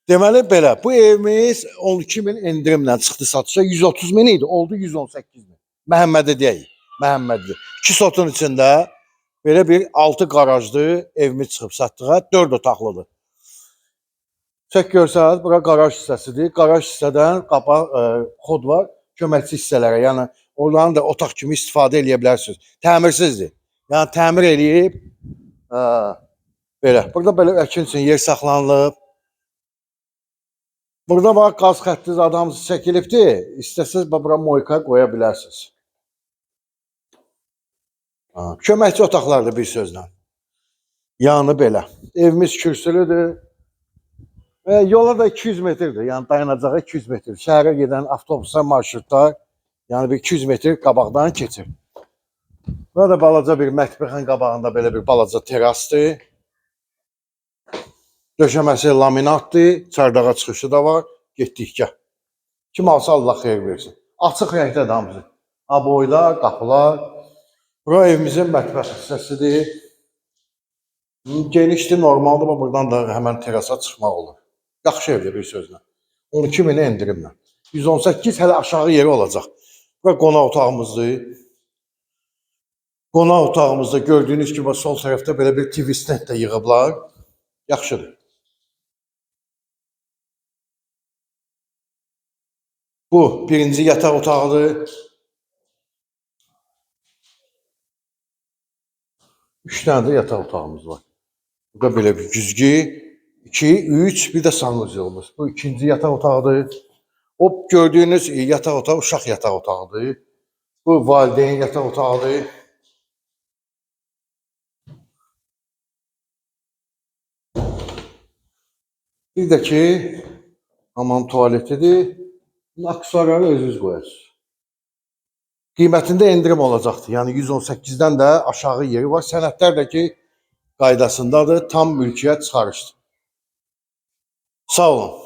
Deməli belə, bu evimiz 12.000 endirimlə çıxdı satışa. 130.000 idi, oldu 118.000. Məhəmmədi deyək. Məhəmmədi. 2 sotun içində belə bir 6 qarajlı evimiz çıxıb satdığa, 4 otaqlıdır. Çək görsəniz, bura qaraj hissəsidir. Qaraj hissədən kod var köməkçi hissələrə. Yəni oradan da otaq kimi istifadə edə bilərsiniz. Təmirsizdir. Yəni təmir eləyib belə. Burada belə əkin üçün yer saxlanılıb. Burada var qaz xəttiniz adamsız çəkilibdir. İstəsəz bura moyka qoya bilərsiniz. Köməkçi otaqlardır bir sözlə. Yanı belə. Evimiz kürsülüdür. Yola da 200 metrdir. Yəni dayanacağı 200 metr. Şəhərə gedən avtobuslar, marşrutlar, yəni bir 200 metr qabaqdan keçir. Burada balaca bir mətbəxin qabağında belə bir balaca terasdır. Döşəməsi laminatdır. Çardağa çıxışı da var. Getdikcə. Kim alsa Allah xeyir versin. Açıq rəngdə damcı. Aboylar, qapılar. Bura evimizin mətbəx hissəsidir. Genişdir, normaldır. Buradan da həmən terasa çıxmaq olur. Yaxşı evdir bir sözlə. 12.000 endirimlə. 118 hələ aşağı yeri olacaq. Bura qonaq otağımızdır. Qonaq otağımızda gördüyünüz kimi sol tərəfdə belə bir TV stand də yığıblar. Yaxşıdır. Bu birinci yataq otağıdır. 3 dənə də yataq otağımız var. Burada belə bir güzgü. 2, 3, bir də sanuzlumuz. Bu ikinci yataq otağıdır. O gördüyünüz yataq otağı uşaq yataq otağıdır. Bu valideyn yataq otağıdır. Bir də ki, hamam tualetidir. Aksesuarları özünüz qoyarsınız. Qiymətində endirim olacaqdır. Yəni 118-dən də aşağı yeri var. Sənədlər də ki, qaydasındadır. Tam mülkiyyət çıxarışdır. Sağ olun.